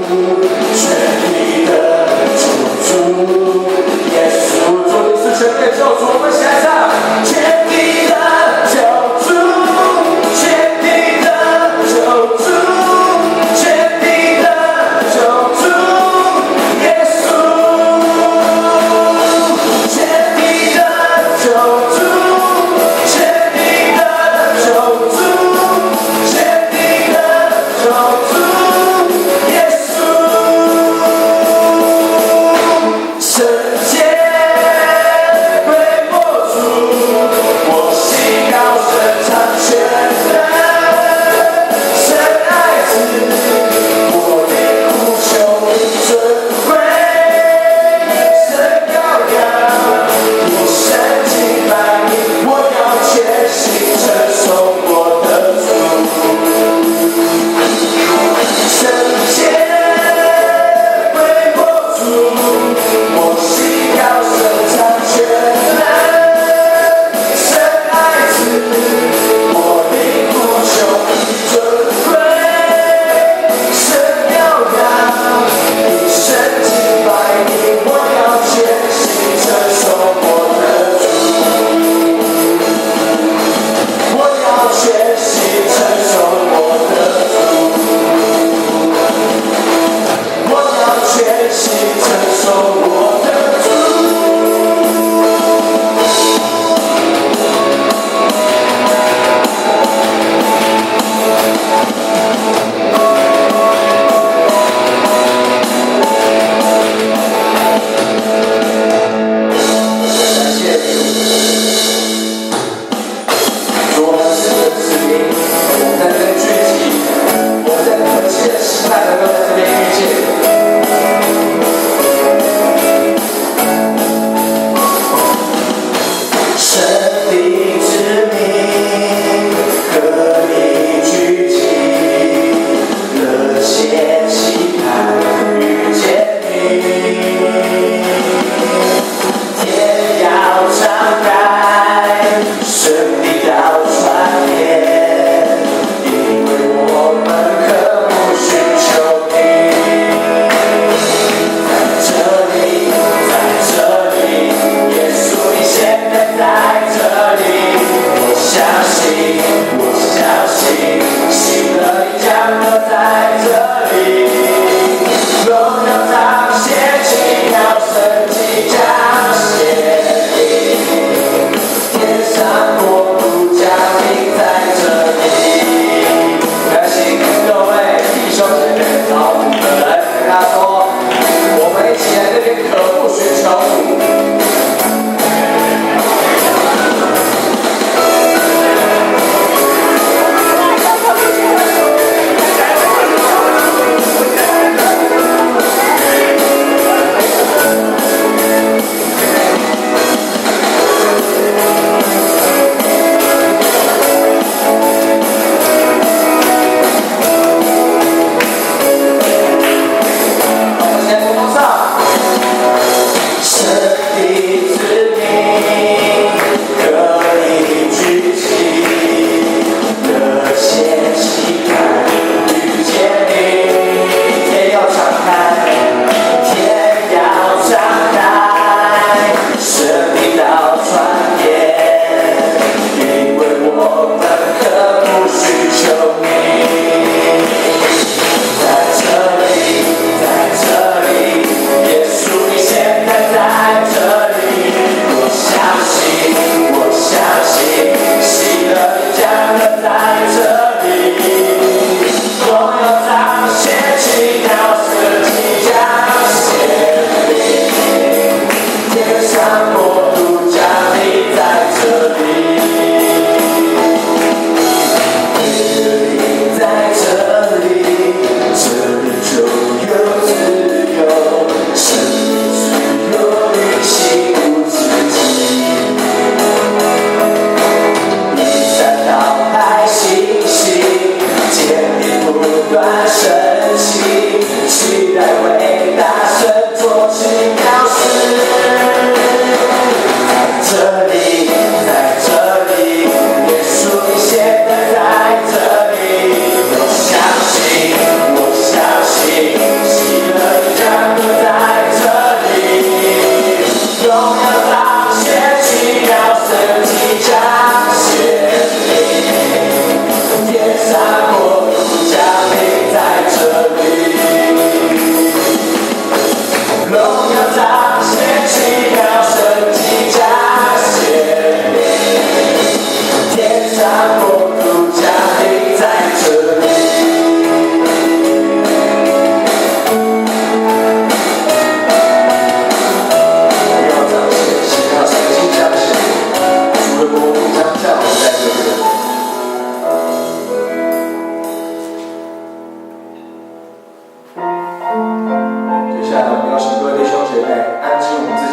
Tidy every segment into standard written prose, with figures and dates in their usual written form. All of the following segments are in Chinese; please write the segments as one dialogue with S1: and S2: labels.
S1: 全地的救主，耶稣，主你是全地的救主，我们现在唱，全地的救主，全地的救主，全地的救主，耶稣，全地的救主，全地的救主，全地的救主，耶稣，圣洁归我主，我心高声唱全能，神爱子，我的苦求尊贵，神羔羊，你神敬拜你，我要全心承受我的主，圣洁归我主，我心高声唱全能，神爱子，我的苦求尊贵，神羔羊，你神敬拜你，我要全心承受我的主，我要全心承受我的主，我要全心承受我的主。感谢你，主，我们是你的子民，我们在这边聚集，我们在恳切的期待能够在这边遇见你。神的子民和你聚集，热切期盼遇见你。天要敞开，神的道传遍，因为我们渴慕寻求你。在这里，在这里，耶稣你现在在这里，我相信，我相信，新的你将要在这里，荣耀彰显，奇妙神迹彰显你，天上国度降临在这里。相信各位弟兄姐妹找五个人跟他说，我们一起来这边渴慕寻求主。我们先从上，神的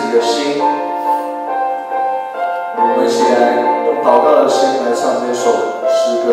S1: 己的心，我们一起来用祷告的心来唱这首诗歌。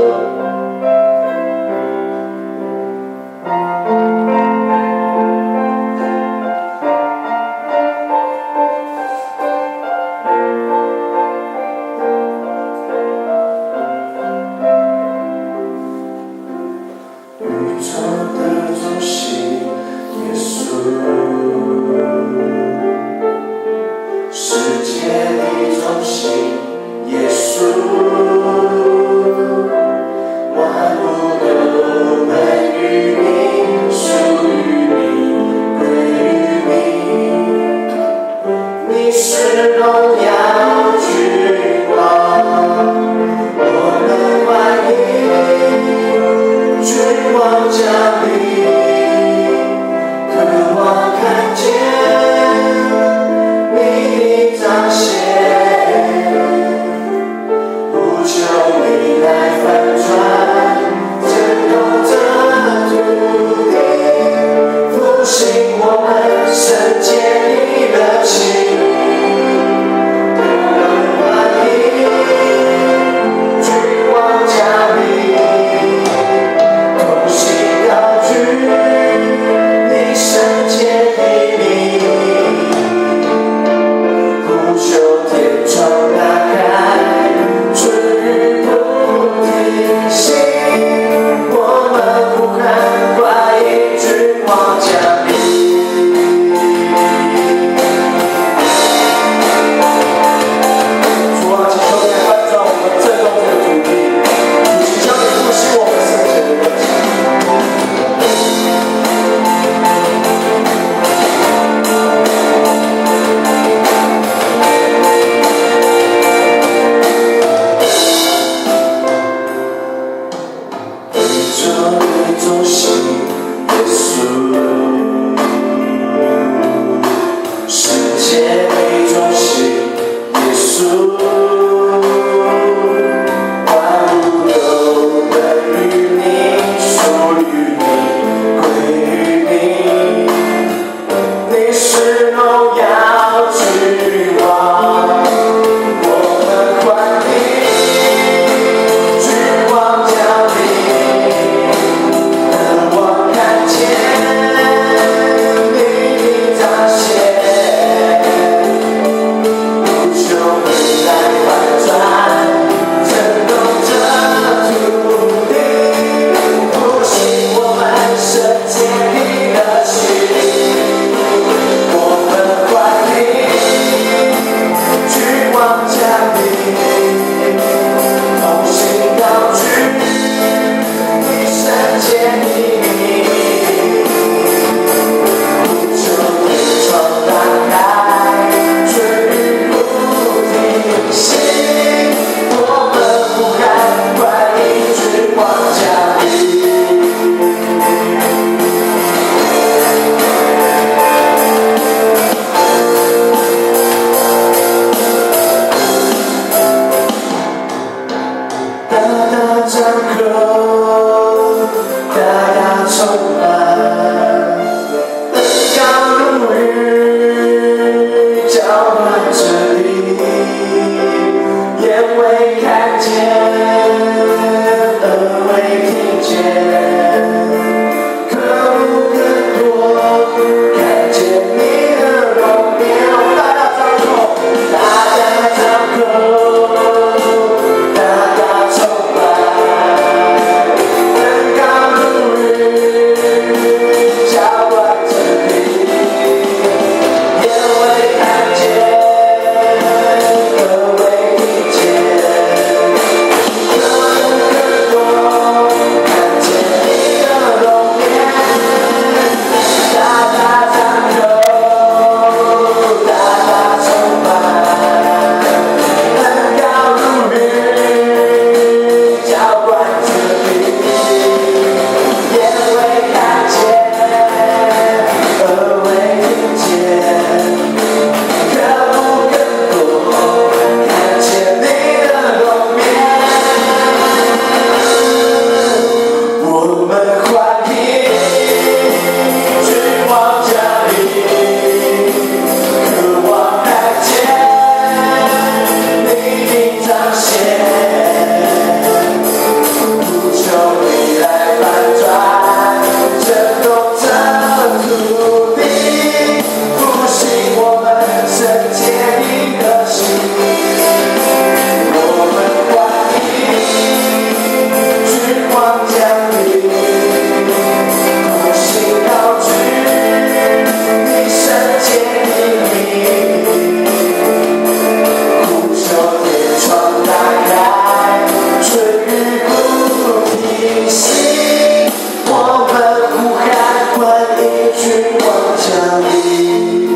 S1: 君王降临。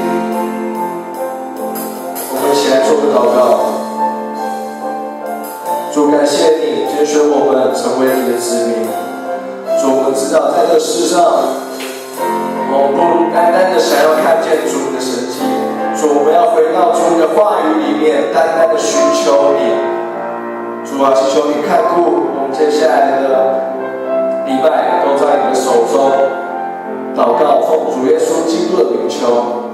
S1: 我们一起来做个祷告。主，感谢你拣选我们成为你的子民。主，我们知道在这世上，我们不单单的想要看见主你的神迹，主，我们要回到主你的话语里面，单单的寻求你。主啊，祈求你看顾我们接下来的礼拜，都在你的手中。祷告，奉主耶稣基督的名求。